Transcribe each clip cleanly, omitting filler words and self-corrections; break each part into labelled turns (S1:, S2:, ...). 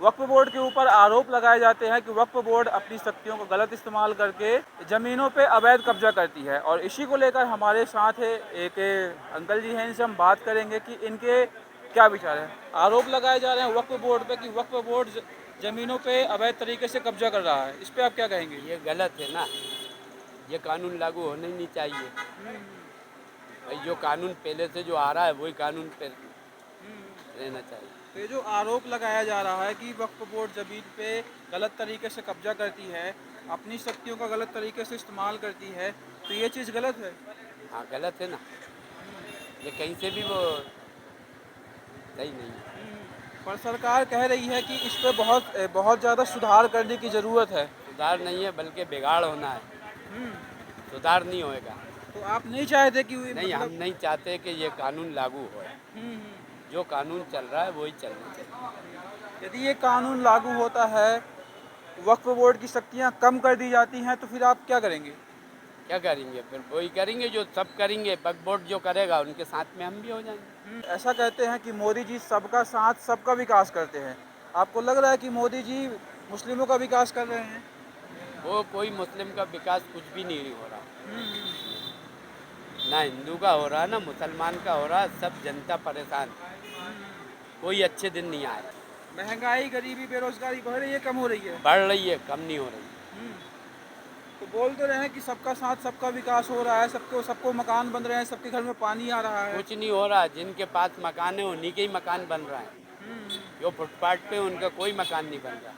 S1: वक्फ board के ऊपर आरोप लगाए जाते हैं कि वक्फ बोर्ड अपनी शक्तियों का गलत इस्तेमाल करके ज़मीनों पे अवैध कब्जा करती है, और इसी को लेकर हमारे साथ है एक अंकल जी हैं, इनसे हम बात करेंगे कि इनके क्या विचार हैं। आरोप लगाए जा रहे हैं वक्फ बोर्ड पे कि वक्फ बोर्ड ज़मीनों पे अवैध तरीके से कब्जा कर रहा है, इस पे आप क्या कहेंगे?
S2: ये गलत है ना। ये कानून लागू होना ही नहीं चाहिए। भाई जो कानून पहले से जो आ रहा है वही कानून पे रहना चाहिए।
S1: तो ये जो आरोप लगाया जा रहा है कि वक्फ बोर्ड ज़मीन पे गलत तरीके से कब्जा करती है, अपनी शक्तियों का गलत तरीके से इस्तेमाल करती है, तो ये चीज़ गलत है।
S2: हाँ गलत है ना। ये कहीं से भी वो सही नहीं है।
S1: पर सरकार कह रही है कि इस पे बहुत बहुत ज़्यादा सुधार करने की ज़रूरत है।
S2: सुधार नहीं है बल्कि बिगाड़ होना है। सुधार नहीं होएगा।
S1: तो आप नहीं चाहते कि
S2: नहीं, हम
S1: मतलब।
S2: नहीं चाहते कि ये कानून लागू होए।
S1: हम्म,
S2: जो कानून चल रहा है वही चलना चाहिए।
S1: यदि ये कानून लागू होता है, वक्फ बोर्ड की शक्तियाँ कम कर दी जाती हैं, तो फिर आप क्या करेंगे?
S2: क्या करेंगे? फिर वही करेंगे जो सब करेंगे। वक्फ बोर्ड जो करेगा उनके साथ में हम भी हो जाएंगे।
S1: ऐसा कहते हैं कि मोदी जी सबका साथ सबका विकास करते हैं। आपको लग रहा है कि मोदी जी मुस्लिमों का विकास कर रहे हैं?
S2: वो कोई मुस्लिम का विकास कुछ भी नहीं हो रहा। ना हिंदू का हो रहा ना मुसलमान का हो रहा। सब जनता परेशान। कोई अच्छे दिन नहीं आए।
S1: महंगाई, गरीबी, बेरोजगारी बढ़ रही है, कम हो रही है?
S2: बढ़ रही है, कम नहीं हो रही।
S1: तो बोल तो रहे हैं कि सबका साथ सबका विकास हो रहा है, सबको सबको मकान बन रहे हैं, सबके घर में पानी आ रहा है।
S2: कुछ नहीं हो रहा। जिनके पास मकान है उन्हीं के ही मकान बन रहा है। जो फुटपाथ पे उनका कोई मकान नहीं बन रहा।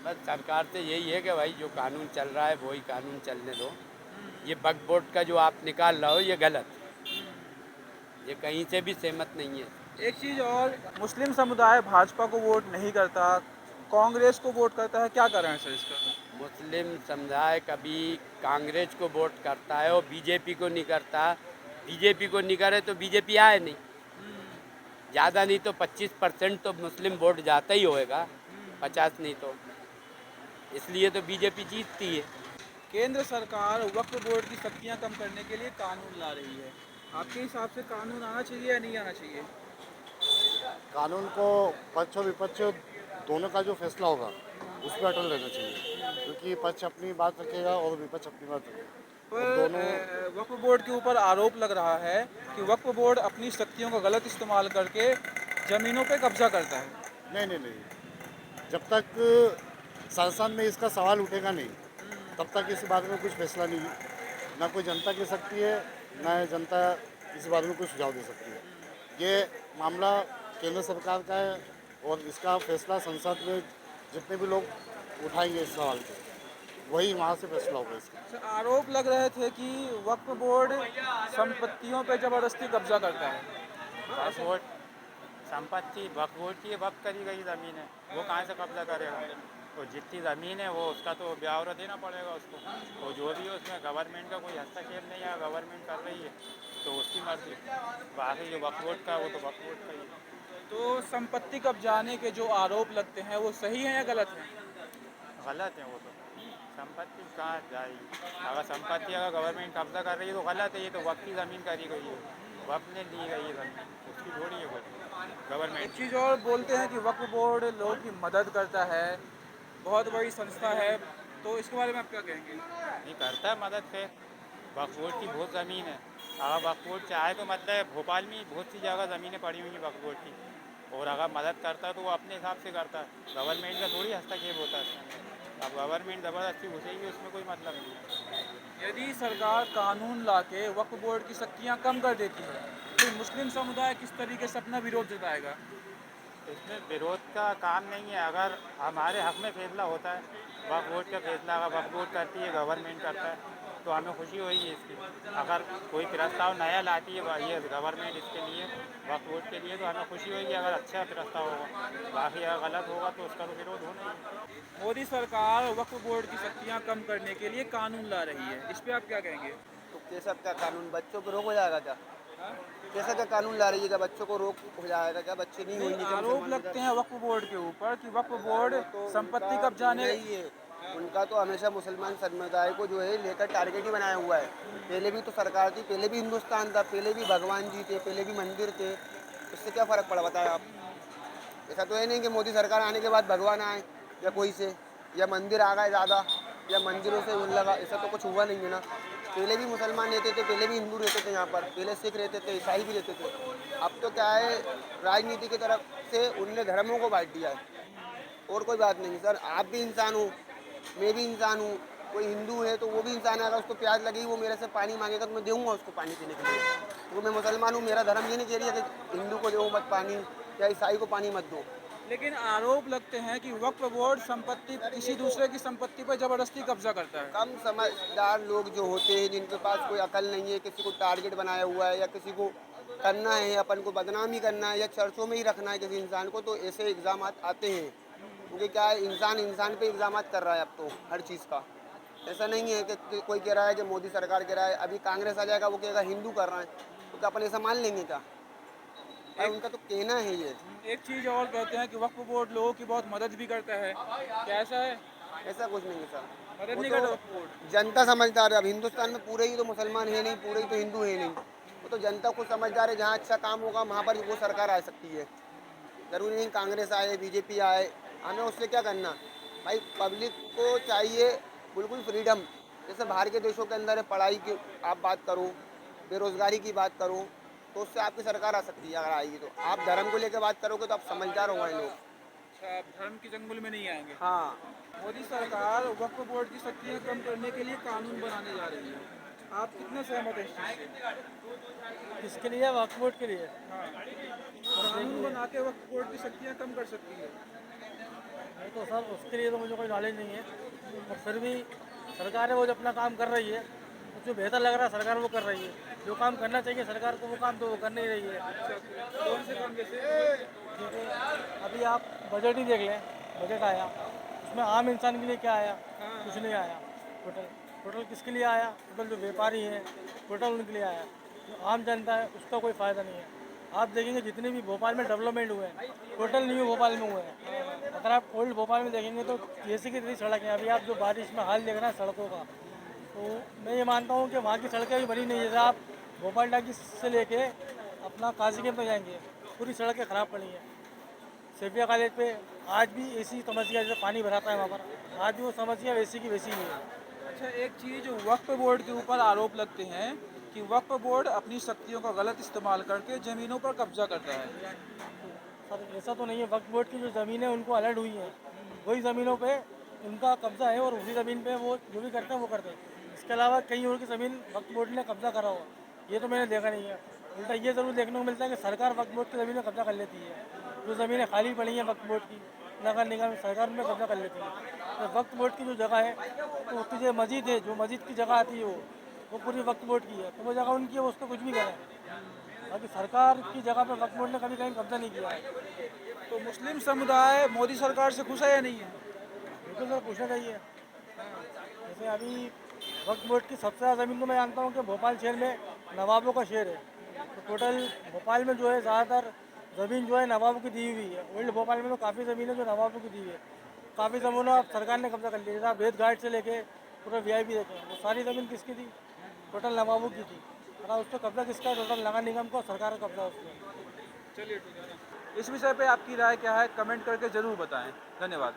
S2: बस सरकार से यही है कि भाई जो कानून चल रहा है वही कानून चलने दो। ये वक्फ बोर्ड का जो आप निकाल रहे हो ये गलत है। ये कहीं से भी सहमत नहीं है।
S1: एक चीज़ और, मुस्लिम समुदाय भाजपा को वोट नहीं करता, कांग्रेस को वोट करता है, क्या कारण है सर इसका?
S2: मुस्लिम समुदाय कभी कांग्रेस को वोट करता है और बीजेपी को नहीं करता। बीजेपी को नहीं करे तो बीजेपी आए नहीं। ज़्यादा नहीं तो 25% तो मुस्लिम वोट जाता ही होएगा। 50 नहीं तो। इसलिए तो बीजेपी जीतती है।
S1: केंद्र सरकार वक्फ बोर्ड की शक्तियां कम करने के लिए कानून ला रही है। आपके हिसाब से कानून आना चाहिए या नहीं आना चाहिए?
S3: कानून को पक्ष और विपक्ष दोनों का जो फैसला होगा उस पर अटल रहना चाहिए, क्योंकि पक्ष अपनी बात रखेगा और विपक्ष अपनी बात रखेगा और
S1: पर
S3: दोनों।
S1: वक्फ बोर्ड के ऊपर आरोप लग रहा है कि वक्फ बोर्ड अपनी शक्तियों का गलत इस्तेमाल करके ज़मीनों पे कब्जा करता है।
S3: नहीं नहीं नहीं, जब तक संसद में इसका सवाल उठेगा नहीं तब तक इस बारे में कुछ फैसला नहीं है। ना कोई जनता कह सकती है, ना जनता इस बारे में कोई सुझाव दे सकती है। ये मामला केंद्र सरकार का है और इसका फैसला संसद में जितने भी लोग उठाएंगे इस सवाल को वही वहाँ से फैसला होगा इसका।
S1: सर, आरोप लग रहे थे कि वक्फ बोर्ड संपत्तियों पे ज़बरदस्ती कब्जा करता है।
S4: वक्फ बोर्ड संपत्ति वक्फ बोर्ड की वक्त करी गई ज़मीन है, वो कहाँ से कब्जा करेगा? तो जितनी ज़मीन है वो उसका तो ब्यौरा देना पड़ेगा उसको। और जो भी है उसमें गवर्नमेंट का कोई हस्तक्षेप नहीं है। गवर्नमेंट कर रही है तो उसकी मर्जी। बाकी जो वक्फ बोर्ड का है वो तो वक्फ बोर्ड का ही है।
S1: तो संपत्ति कब्जाने के जो आरोप लगते हैं वो सही है या गलत है?
S4: गलत है वो तो। संपत्ति कहाँ जाएगी? अगर संपत्ति अगर गवर्नमेंट कब्जा कर रही है तो गलत है। ये तो वक्त की ज़मीन करी गई है, वक्त ने ली गई है ज़मीन, उसकी थोड़ी है कोई
S1: एक
S4: गवर्नमेंट।
S1: चीज़ और, बोलते हैं कि वक्फ बोर्ड लोगों की मदद करता है, बहुत बड़ी संस्था है, तो इसके बारे में आप क्या कहेंगे?
S4: नहीं करता है मदद फिर। वक्फ बोर्ड की बहुत ज़मीन है। अगर वक्फ बोर्ड चाहे तो मतलब भोपाल में बहुत सी जगह ज़मीनें पड़ी हुई हैं वक्फ बोर्ड की। और अगर मदद करता है तो वो अपने हिसाब से करता है। गवर्नमेंट का थोड़ी हस्तक्षेप होता है इसमें। अब गवर्नमेंट ज़बरदस्ती घुसेगी उसमें कोई मतलब नहीं है।
S1: यदि सरकार कानून लाके वक्फ बोर्ड की शक्तियाँ कम कर देती है, तो मुस्लिम समुदाय किस तरीके से अपना विरोध जताएगा?
S4: इसमें विरोध का काम नहीं है। अगर हमारे हक में फैसला होता है, वक्फ बोर्ड का फैसला अगर वक्फ बोर्ड करती है, गवर्नमेंट करता है, तो हमें खुशी होगी इसकी। अगर कोई प्रस्ताव नया लाती है ये गवर्नमेंट इसके लिए, वक्फ बोर्ड के लिए, तो हमें खुशी होगी अगर अच्छा प्रस्ताव होगा। बाकी अगर गलत होगा तो उसका तो विरोध होना ही है।
S1: मोदी सरकार वक्फ बोर्ड की शक्तियाँ कम करने के लिए कानून ला रही है, इस पे आप क्या कहेंगे?
S5: तो कैसा क्या कानून? बच्चों को रोक हो जाएगा क्या? कैसा क्या कानून ला रही है? क्या बच्चों को रोक हो जाएगा क्या? बच्चे नहीं
S1: नहीं,
S5: होंगे क्या
S1: आरोप
S5: मुसलमान के
S1: लगते
S5: घर?
S1: हैं वक्फ बोर्ड के ऊपर कि वक्फ बोर्ड
S5: तो
S1: संपत्ति
S5: उनका
S1: कब्जाने।
S5: नहीं है। उनका तो हमेशा मुसलमान समुदाय को जो है लेकर टारगेट ही बनाया हुआ है। पहले भी तो सरकार थी, पहले भी हिंदुस्तान था, पहले भी भगवान जी थे, पहले भी मंदिर थे। इससे क्या फ़र्क पड़ा बताए आप? ऐसा तो है नहीं कि मोदी सरकार आने के बाद भगवान आए या कोई से या मंदिर आ गए ज़्यादा या मंदिरों से उन लगा, ऐसा तो कुछ हुआ नहीं है ना। पहले भी मुसलमान रहते थे, पहले भी हिंदू रहते थे यहाँ पर, पहले सिख रहते थे, ईसाई भी रहते थे। अब तो क्या है, राजनीति की तरफ से उनने धर्मों को बांट दिया है और कोई बात नहीं। सर आप भी इंसान हो, मैं भी इंसान हूँ, कोई हिंदू है तो वो भी इंसान है। अगर उसको प्यास लगेगी वो मेरे से पानी मांगेगा तो मैं दूंगा उसको पानी पीने के लिए। तो मैं मुसलमान हूँ, मेरा धर्म ये नहीं कह रही है कि हिंदू को दो मत पानी या ईसाई को पानी मत दो।
S1: लेकिन आरोप लगते हैं कि वक्फ बोर्ड संपत्ति किसी दूसरे की संपत्ति पर जबरदस्ती कब्जा करता है।
S5: कम समझदार लोग जो होते हैं, जिनके पास कोई अकल नहीं है, किसी को टारगेट बनाया हुआ है या किसी को करना है, अपन को बदनामी करना है या चर्चों में ही रखना है किसी इंसान को, तो ऐसे इल्ज़ाम आते हैं। क्योंकि क्या है, इंसान इंसान पे इल्ज़ाम कर रहा है अब तो हर चीज़ का। ऐसा नहीं है कि कोई कह रहा है कि मोदी सरकार कह रहा है, अभी कांग्रेस आ जाएगा वो कहेगा हिंदू कर रहा है, तो क्या अपन ऐसा मान लेंगे क्या? भाई उनका तो कहना है ये।
S1: एक चीज़ और कहते हैं कि वक्फ बोर्ड लोगों की बहुत मदद भी करता है, क्या ऐसा है?
S5: ऐसा कुछ नहीं है सर,
S1: मदद
S5: वो
S1: नहीं
S5: तो
S1: करता वक्फ बोर्ड।
S5: जनता समझदार है। अब हिंदुस्तान में पूरे ही तो मुसलमान है नहीं, पूरे ही तो हिंदू है नहीं। वो तो जनता खुद समझदार है, जहाँ अच्छा काम होगा वहाँ पर वो सरकार आ सकती है। ज़रूरी नहीं कांग्रेस आए, बीजेपी आए, हमें उससे क्या करना। भाई पब्लिक को चाहिए बिल्कुल फ्रीडम। जैसे बाहर के देशों के अंदर है, पढ़ाई की आप बात करो, बेरोज़गारी की बात करो, तो उससे आपकी सरकार आ सकती है। अगर आएगी तो आप धर्म को लेकर बात करोगे तो आप समझदार हो गए लोग।
S1: अच्छा, आप धर्म के जंगल में नहीं आएंगे।
S5: हाँ,
S1: मोदी सरकार वक्फ बोर्ड की शक्तियाँ कम करने के लिए कानून बनाने जा रही है, आप कितने सहमत हैं इस चीज़ से?
S6: किसके लिए? वक्फ बोर्ड के लिए।
S1: हाँ, कानून बना के वक्फ बोर्ड की शक्तियाँ कम कर सकती है।
S6: वो तो सर उसके लिए तो मुझे कोई नॉलेज नहीं है, और फिर भी सरकार है वो जो अपना काम कर रही है, जो बेहतर लग रहा है सरकार वो कर रही है। जो काम करना चाहिए सरकार को वो काम तो वो कर नहीं रही है।
S1: कौन से काम जैसे?
S6: क्योंकि अभी आप बजट ही देख लें, बजट आया उसमें आम इंसान के लिए क्या आया? कुछ नहीं आया। टोटल टोटल किसके लिए आया? टोटल जो व्यापारी हैं टोटल उनके लिए आया। जो आम जनता है उसका कोई फ़ायदा नहीं है। आप देखेंगे जितने भी भोपाल में डेवलपमेंट हुए हैं टोटल न्यू भोपाल में हुए हैं। अगर आप ओल्ड भोपाल में देखेंगे तो जैसे की तेरी सड़क है, अभी आप जो बारिश में हाल देख रहे हैं सड़कों का, तो मैं ये मानता हूँ कि वहाँ की सड़कें भी बनी नहीं है। जैसे आप भोपाल टाकी से लेके अपना काजीगंज में जाएंगे पूरी सड़कें ख़राब पड़ी हैं। सेफिया कॉलेज पे आज भी ऐसी समस्या, जैसे पानी भराता है वहाँ पर, आज भी वो समस्या वैसी की वैसी ही है।
S1: अच्छा, एक चीज़ वक्फ बोर्ड के ऊपर आरोप लगते हैं कि वक्फ बोर्ड अपनी शक्तियों का गलत इस्तेमाल करके ज़मीनों पर कब्जा करता है।
S6: सर ऐसा तो नहीं है, वक्फ बोर्ड की जो ज़मीनें उनको अलर्ट हुई हैं वही ज़मीनों पे उनका कब्जा है और उसी ज़मीन पे वो जो भी करते हैं वो करते हैं। इसके अलावा कहीं और की ज़मीन वक्फ बोर्ड ने कब्जा करा हुआ ये तो मैंने देखा नहीं है। उल्टा ये ज़रूर देखने को मिलता है कि सरकार वक्फ बोर्ड की ज़मीनें कब्जा कर लेती है। जो ज़मीनें खाली पड़ी हैं वक्फ बोर्ड की, नगर निगम सरकार उनमें कब्जा कर लेती है। तो वक्फ बोर्ड की जो जगह है तो उसकी जो मस्जिद है, जो मस्जिद की जगह आती है वो पूरी वक्फ बोर्ड की है, तो वो जगह उनकी है, वो उस पर कुछ भी करें। बाकी सरकार की जगह पर वक्फ बोर्ड ने कभी कहीं कब्जा नहीं किया है।
S1: तो मुस्लिम समुदाय मोदी सरकार से खुश है या नहीं है?
S6: बिल्कुल सर पूछना चाहिए। जैसे अभी वक्फ बोर्ड की सबसे ज़्यादा ज़मीन तो मैं जानता हूँ कि भोपाल शहर में नवाबों का शहर है। तो टोटल भोपाल में जो है ज़्यादातर ज़मीन जो है नवाबों की दी हुई है। ओल्ड भोपाल में तो काफ़ी ज़मीन है जो नवाबों की दी हुई है। काफ़ी ज़मीनों अब सरकार ने कब्जा कर लिया। जैसे आप बेद घाट से लेके पूरा VIP देखें, वो सारी ज़मीन किसकी थी? टोटल नवाबों की थी। और उस पर कब्जा किसका है? टोटल नगर निगम का, सरकार का कब्जा है उस पर।
S1: चलिए ठीक है। इस विषय पे आपकी राय क्या है, कमेंट करके ज़रूर बताएं। धन्यवाद।